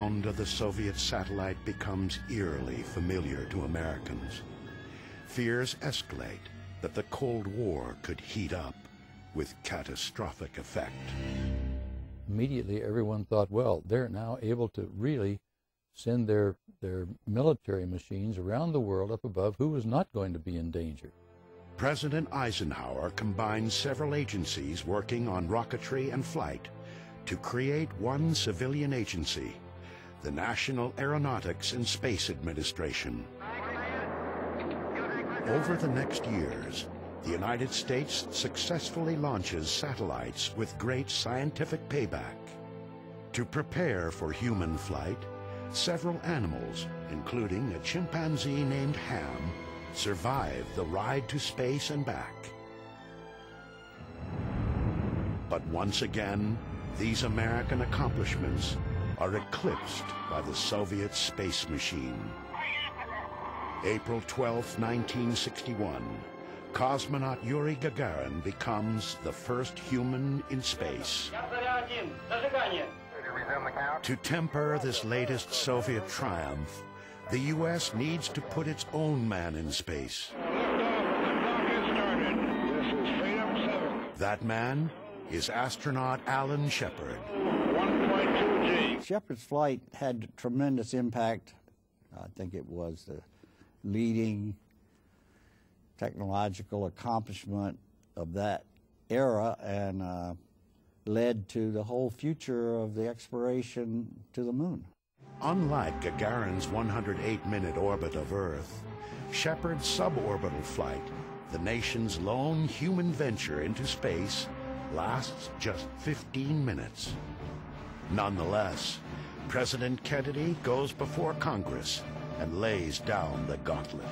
sound of the Soviet satellite becomes eerily familiar to Americans. Fears escalate that the Cold War could heat up with catastrophic effect. Immediately everyone thought, well, they're now able to really send their military machines around the world up above. Who was not going to be in danger? President Eisenhower combined several agencies working on rocketry and flight to create one civilian agency, the National Aeronautics and Space Administration. Over the next years, the United States successfully launches satellites with great scientific payback. To prepare for human flight, several animals, including a chimpanzee named Ham, survived the ride to space and back. But once again, these American accomplishments are eclipsed by the Soviet space machine. April 12, 1961, cosmonaut Yuri Gagarin becomes the first human in space. To temper this latest Soviet triumph, the U.S. needs to put its own man in space. That man is astronaut Alan Shepard. 1.2 G. Shepard's flight had tremendous impact. I think it was the leading technological accomplishment of that era and led to the whole future of the exploration to the moon. Unlike Gagarin's 108-minute orbit of Earth, Shepard's suborbital flight, the nation's lone human venture into space, lasts just 15 minutes. Nonetheless, President Kennedy goes before Congress and lays down the gauntlet.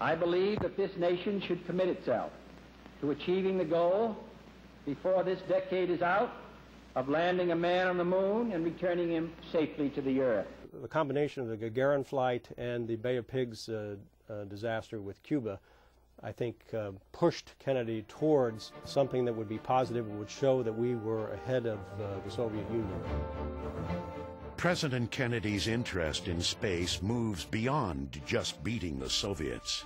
I believe that this nation should commit itself to achieving the goal before this decade is out of landing a man on the moon and returning him safely to the Earth. The combination of the Gagarin flight and the Bay of Pigs disaster with Cuba, I think, pushed Kennedy towards something that would be positive and would show that we were ahead of the Soviet Union. President Kennedy's interest in space moves beyond just beating the Soviets.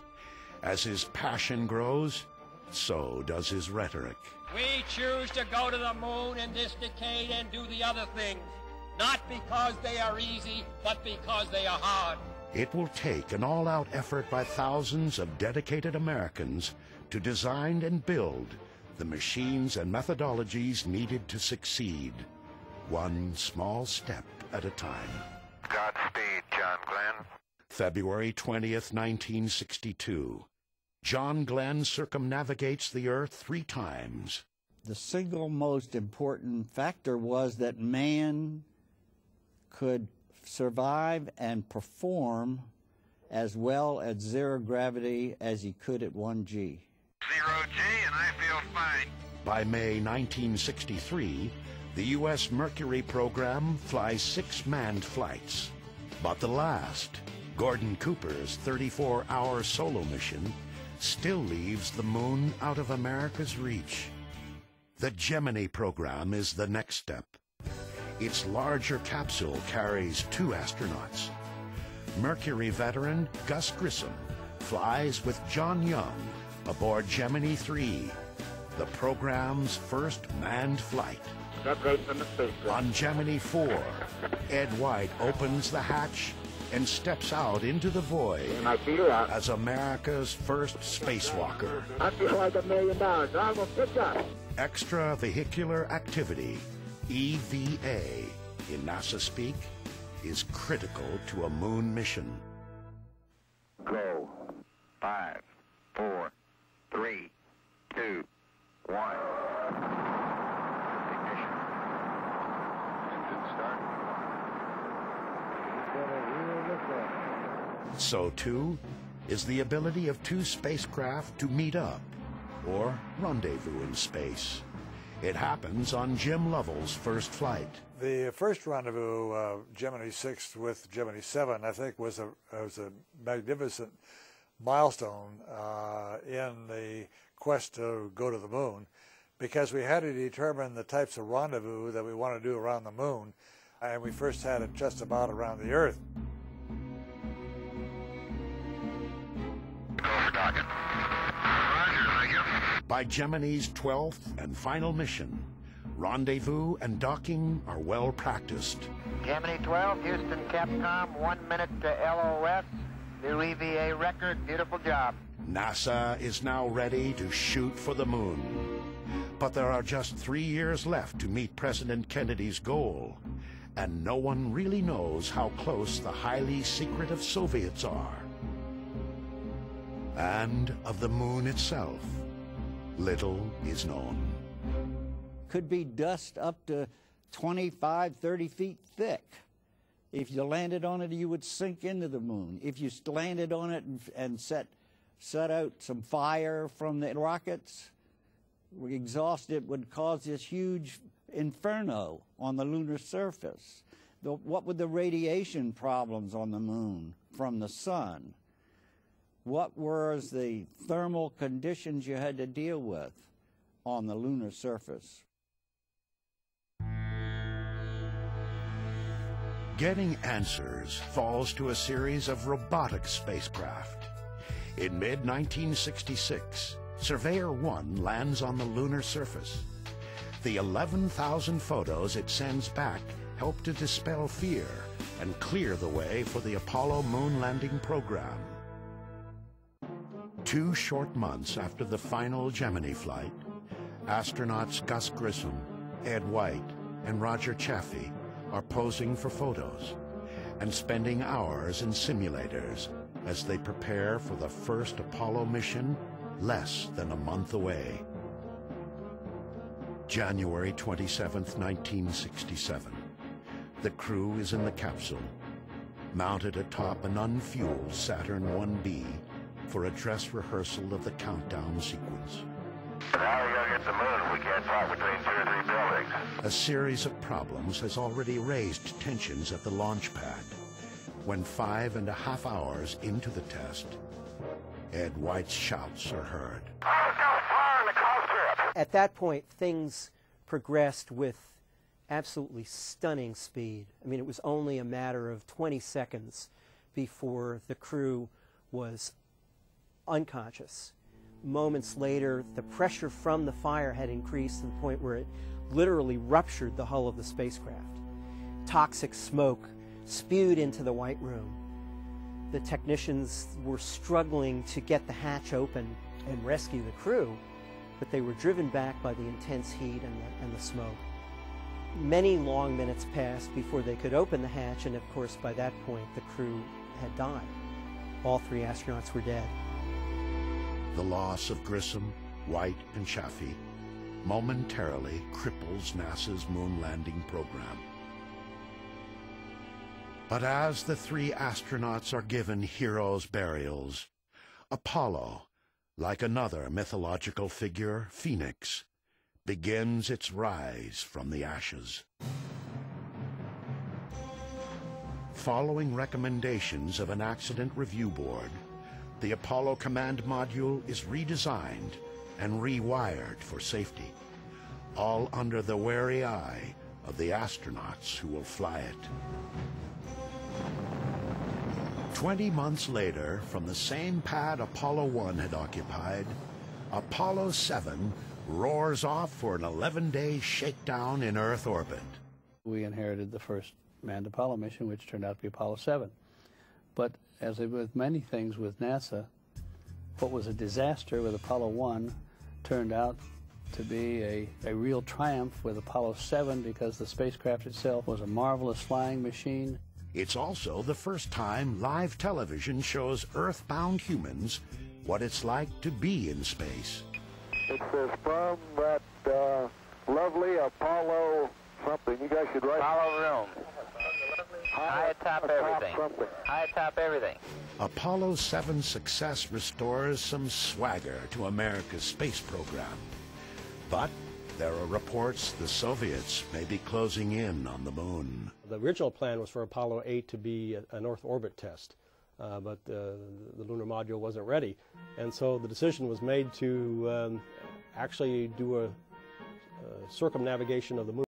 As his passion grows, so does his rhetoric. We choose to go to the moon in this decade and do the other things, not because they are easy, but because they are hard. It will take an all-out effort by thousands of dedicated Americans to design and build the machines and methodologies needed to succeed, one small step at a time. Godspeed, John Glenn. February 20th, 1962. John Glenn circumnavigates the Earth 3 times. The single most important factor was that man could survive and perform as well at 0 gravity as he could at 1 G. 0 G, and I feel fine. By May 1963, the U.S. Mercury program flies 6 manned flights. But the last, Gordon Cooper's 34-hour solo mission, still leaves the moon out of America's reach. The Gemini program is the next step. Its larger capsule carries 2 astronauts. Mercury veteran Gus Grissom flies with John Young aboard Gemini 3, the program's first manned flight. On Gemini 4, Ed White opens the hatch and steps out into the void as America's first spacewalker. I feel like $1 million. I'm gonna pick up. Extravehicular activity, EVA, in NASA speak, is critical to a moon mission. Go. 5, 4, 3, 2, 1. Ignition. Engine start. So too is the ability of 2 spacecraft to meet up or rendezvous in space. It happens on Jim Lovell's first flight. The first rendezvous, Gemini 6 with Gemini 7, I think was a magnificent milestone in the quest to go to the moon, because we had to determine the types of rendezvous that we want to do around the moon. And we first had it just about around the Earth. By Gemini's 12th and final mission, rendezvous and docking are well practiced. Gemini 12, Houston, Capcom, 1 minute to LOS. New EVA record, beautiful job. NASA is now ready to shoot for the moon. But there are just 3 years left to meet President Kennedy's goal, and no one really knows how close the highly secretive Soviets are. And of the moon itself, little is known. Could be dust up to 25, 30 feet thick. If you landed on it, you would sink into the moon. If you landed on it and set out some fire from the rockets, exhaust, it would cause this huge inferno on the lunar surface. What were the radiation problems on the moon from the sun? What were the thermal conditions you had to deal with on the lunar surface? Getting answers falls to a series of robotic spacecraft. In mid-1966, Surveyor 1 lands on the lunar surface. The 11,000 photos it sends back help to dispel fear and clear the way for the Apollo moon landing program. 2 short months after the final Gemini flight, astronauts Gus Grissom, Ed White, and Roger Chaffee are posing for photos and spending hours in simulators as they prepare for the first Apollo mission less than a month away. January 27th, 1967. The crew is in the capsule, mounted atop an unfueled Saturn 1B for a dress rehearsal of the countdown sequence. Now we're going to get the moon. We can't talk between 2 or 3 buildings. A series of problems has already raised tensions at the launch pad. When 5.5 hours into the test, Ed White's shouts are heard. At that point, things progressed with absolutely stunning speed. I mean, it was only a matter of 20 seconds before the crew was unconscious. Moments later, the pressure from the fire had increased to the point where it literally ruptured the hull of the spacecraft. Toxic smoke spewed into the White Room. The technicians were struggling to get the hatch open and rescue the crew, but they were driven back by the intense heat and the smoke. Many long minutes passed before they could open the hatch, and of course by that point the crew had died. All 3 astronauts were dead. The loss of Grissom, White, and Chaffee momentarily cripples NASA's moon landing program. But as the 3 astronauts are given heroes' burials, Apollo, like another mythological figure, Phoenix, begins its rise from the ashes. Following recommendations of an accident review board, the Apollo Command Module is redesigned and rewired for safety, all under the wary eye of the astronauts who will fly it. 20 months later, from the same pad Apollo 1 had occupied, Apollo 7 roars off for an 11-day shakedown in Earth orbit. We inherited the first manned Apollo mission, which turned out to be Apollo 7. But as with many things with NASA, what was a disaster with Apollo 1 turned out to be a real triumph with Apollo 7, because the spacecraft itself was a marvelous flying machine. It's also the first time live television shows Earth-bound humans what it's like to be in space. It says from that lovely Apollo something. You guys should write. Apollo room. High atop everything. High atop everything. Apollo 7's success restores some swagger to America's space program. But there are reports the Soviets may be closing in on the moon. The original plan was for Apollo 8 to be an Earth orbit test, but the lunar module wasn't ready. And so the decision was made to actually do a circumnavigation of the moon.